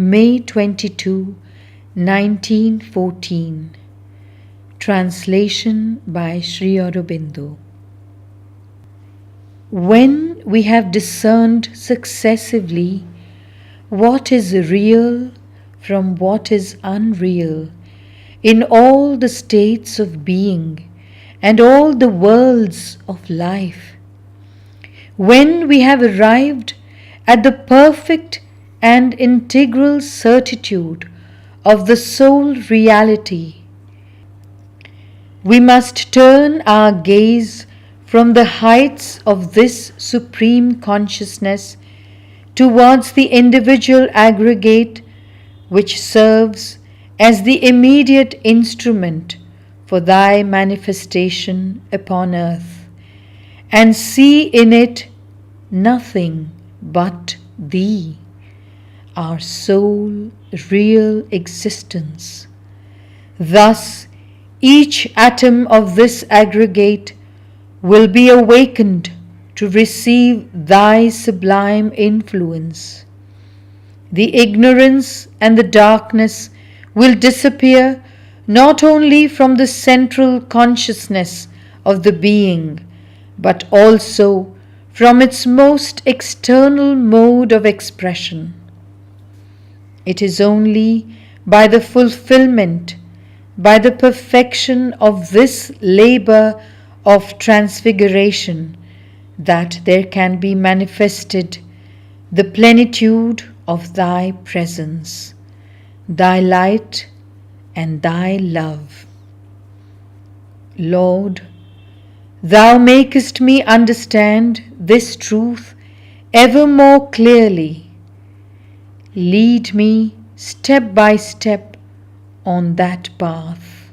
May 22, 1914. Translation by Sri Aurobindo. When we have discerned successively what is real from what is unreal in all the states of being and all the worlds of life, when we have arrived at the perfect and integral certitude of the sole reality, we must turn our gaze from the heights of this supreme consciousness towards the individual aggregate which serves as the immediate instrument for thy manifestation upon earth, and see in it nothing but thee, our sole real existence. Thus, each atom of this aggregate will be awakened to receive thy sublime influence. The ignorance and the darkness will disappear not only from the central consciousness of the being, but also from its most external mode of expression. It is only by the fulfillment, by the perfection of this labor of transfiguration, that there can be manifested the plenitude of thy presence, thy light and thy love. Lord, thou makest me understand this truth ever more clearly. Lead me step by step on that path.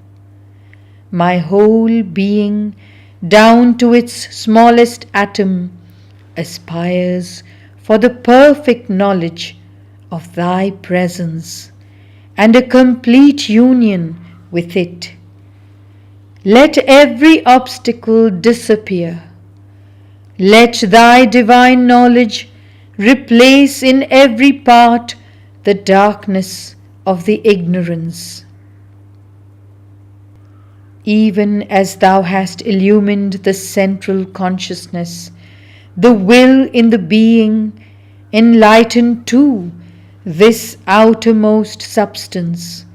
My whole being, down to its smallest atom, aspires for the perfect knowledge of thy presence and a complete union with it. Let every obstacle disappear. Let thy divine knowledge replace in every part the darkness of the ignorance. Even as thou hast illumined the central consciousness, the will in the being, enlighten too this outermost substance,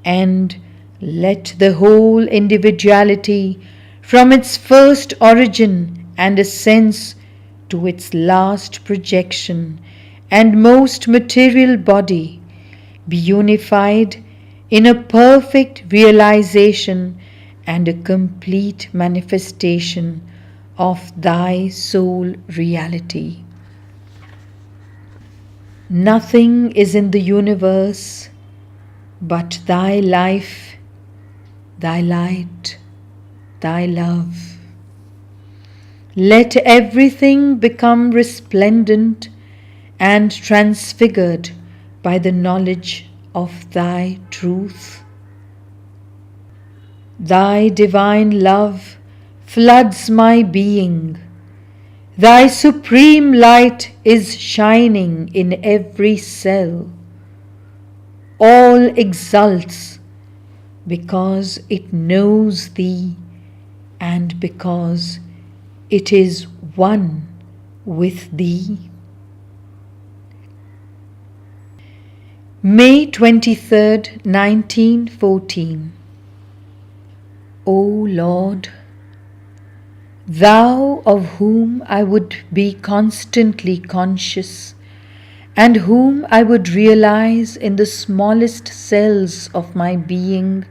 and let the whole individuality, from its first origin and ascents to its last projection and most material body, be unified in a perfect realization and a complete manifestation of thy sole reality. Nothing is in the universe but thy life, thy light, thy love. Let everything become resplendent and transfigured by the knowledge of thy truth. Thy divine love floods my being. Thy supreme light is shining in every cell. All exults because it knows thee and because it is one with thee. May 23, 1914. O Lord, thou of whom I would be constantly conscious and whom I would realize in the smallest cells of my being,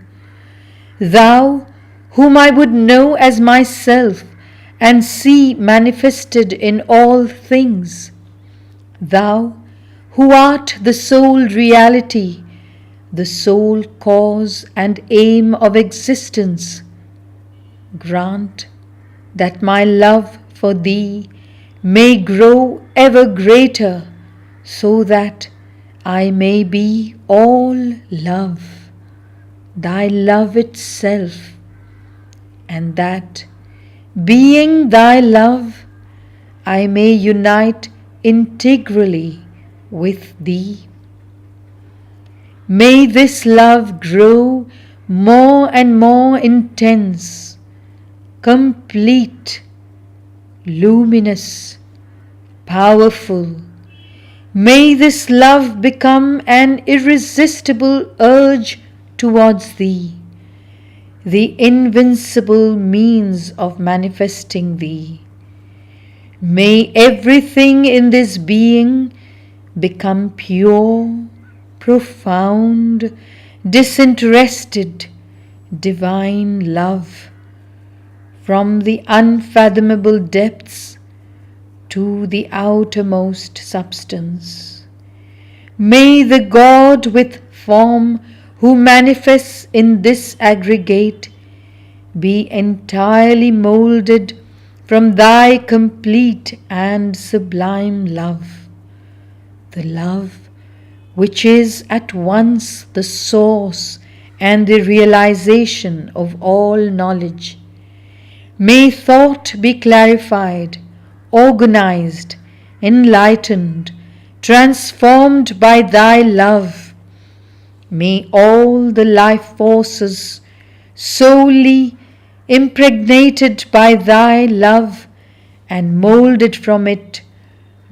thou whom I would know as myself and see manifested in all things, thou who art the sole reality, the sole cause and aim of existence, grant that my love for thee may grow ever greater, so that I may be all love, thy love itself, and that, being thy love, I may unite integrally with thee. May this love grow more and more intense, complete, luminous, powerful. May this love become an irresistible urge towards Thee, the invincible means of manifesting Thee. May everything in this being become pure, profound, disinterested, divine love, from the unfathomable depths to the outermost substance. May the God with form who manifests in this aggregate be entirely moulded from Thy complete and sublime love, the love which is at once the source and the realization of all knowledge. May thought be clarified, organized, enlightened, transformed by Thy love. May all the life forces solely impregnated by Thy love and moulded from it,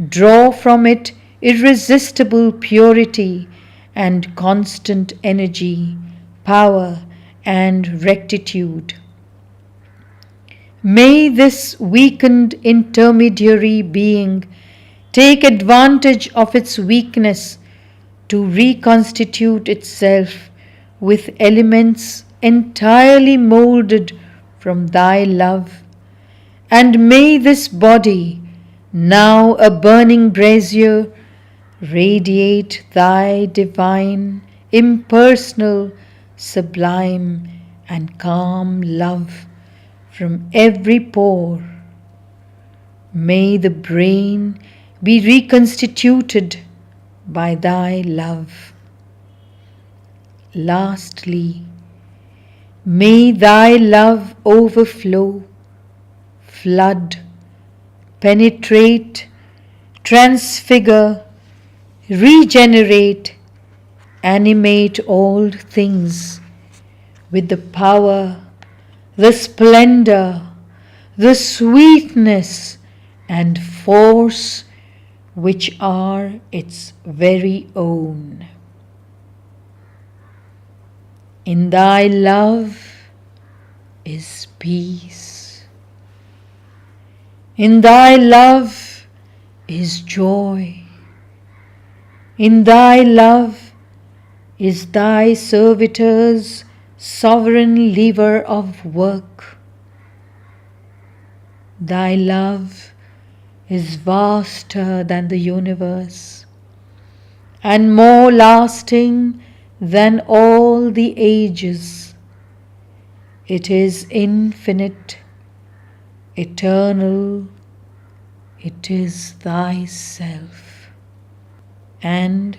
draw from it irresistible purity and constant energy, power and rectitude. May this weakened intermediary being take advantage of its weakness to reconstitute itself with elements entirely moulded from Thy love, and may this body, now a burning brazier, radiate Thy divine, impersonal, sublime, and calm love from every pore. May the brain be reconstituted by Thy love. Lastly, may Thy love overflow, flood, penetrate, transfigure, regenerate, animate all things with the power, the splendor, the sweetness and force which are its very own. In Thy love is peace. In Thy love is joy. In Thy love is Thy servitor's sovereign lever of work. Thy love is vaster than the universe and more lasting than all the ages. It is infinite, eternal. It is Thyself. And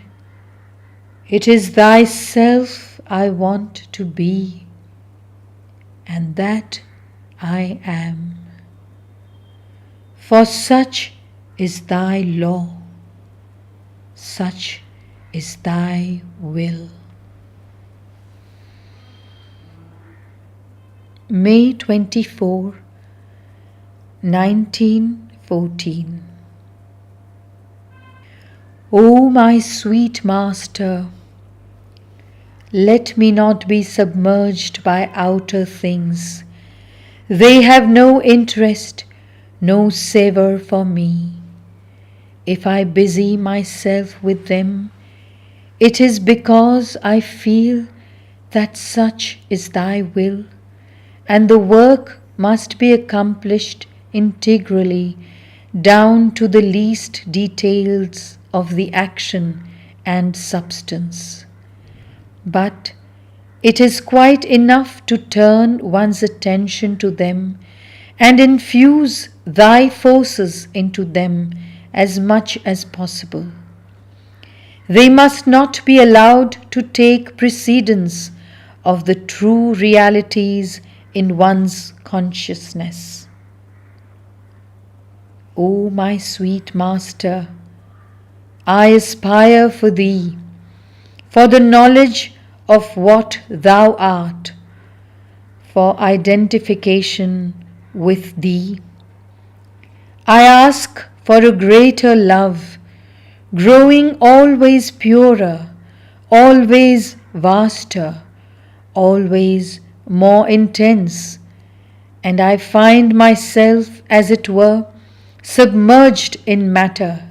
it is Thyself I want to be, and that I am. For such is Thy law, such is Thy will. May 24, 1914. O my sweet Master, let me not be submerged by outer things. They have no interest, no savour for me. If I busy myself with them, it is because I feel that such is Thy will, and the work must be accomplished integrally down to the least details of the action and substance. But it is quite enough to turn one's attention to them and infuse Thy forces into them as much as possible. They must not be allowed to take precedence of the true realities in one's consciousness. O my sweet Master, I aspire for Thee, for the knowledge of what thou art, for identification with thee. I ask for a greater love, growing always purer, always vaster, always more intense, and I find myself, as it were, submerged in matter.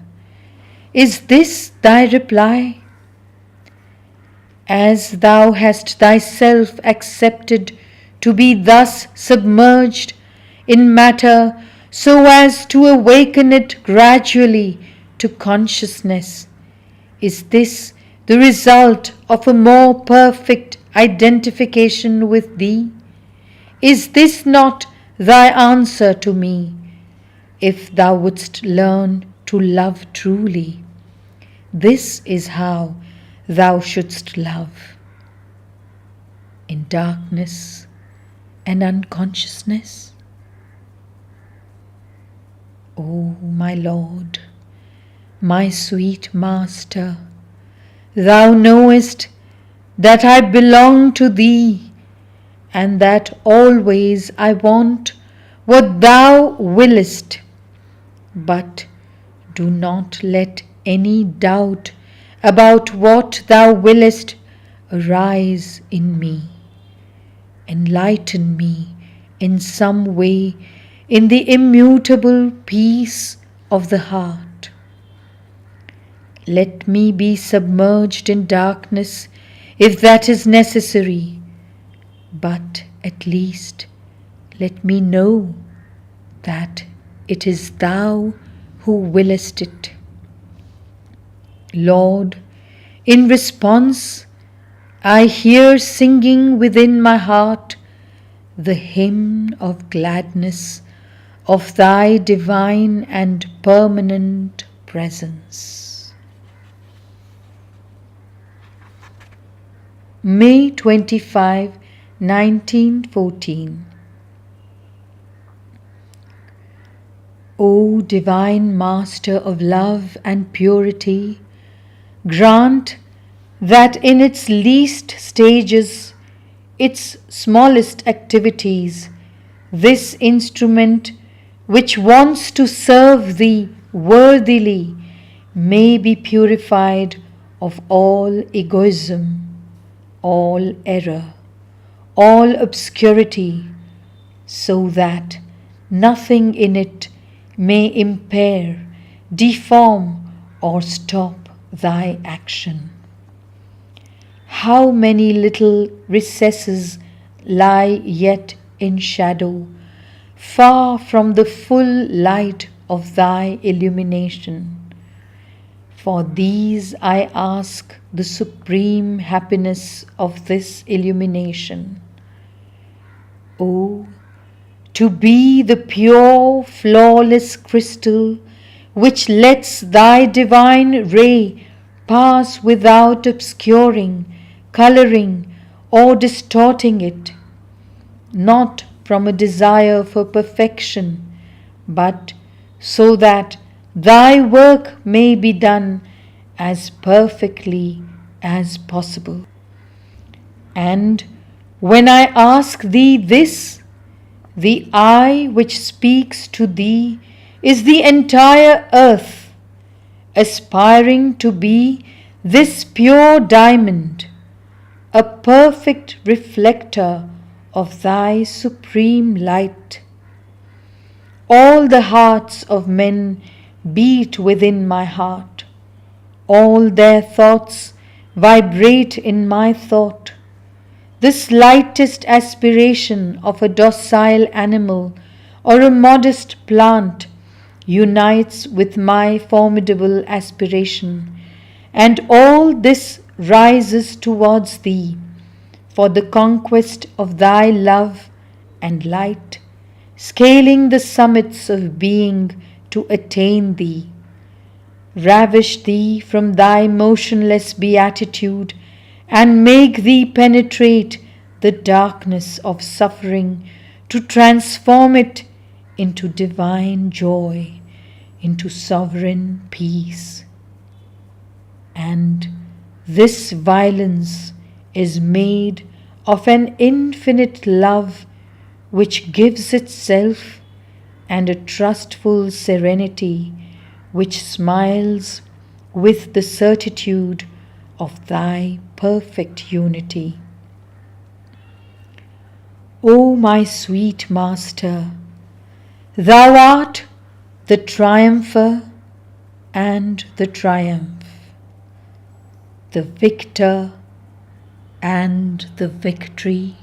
Is this thy reply? As thou hast thyself accepted to be thus submerged in matter so as to awaken it gradually to consciousness, is this the result of a more perfect identification with thee? Is this not thy answer to me, if thou wouldst learn to love truly? This is how thou shouldst love. In darkness and unconsciousness? O my Lord, my sweet Master, thou knowest that I belong to thee, and that always I want what thou willest. But do not let any doubt about what thou willest arise in me. Enlighten me in some way in the immutable peace of the heart. Let me be submerged in darkness if that is necessary, but at least let me know that it is thou who willest it. Lord, in response, I hear singing within my heart the hymn of gladness of thy divine and permanent presence. May 25, 1914. O Divine Master of love and purity, grant that in its least stages, its smallest activities, this instrument which wants to serve thee worthily may be purified of all egoism, all error, all obscurity, so that nothing in it may impair, deform, or stop thy action. How many little recesses lie yet in shadow, far from the full light of thy illumination. For these I ask the supreme happiness of this illumination. O, to be the pure, flawless crystal which lets thy divine ray pass without obscuring, coloring, or distorting it, not from a desire for perfection, but so that thy work may be done as perfectly as possible. And when I ask thee this, the I which speaks to thee is the entire earth, aspiring to be this pure diamond, a perfect reflector of thy supreme light. All the hearts of men beat within my heart, all their thoughts vibrate in my thought. The slightest aspiration of a docile animal or a modest plant unites with my formidable aspiration, and all this rises towards thee for the conquest of thy love and light, scaling the summits of being to attain thee. Ravish thee from thy motionless beatitude and make thee penetrate the darkness of suffering to transform it into divine joy, into sovereign peace. And This violence is made of an infinite love which gives itself, and a trustful serenity which smiles with the certitude of thy perfect unity. O my sweet Master, thou art the triumpher and the triumph, the victor and the victory.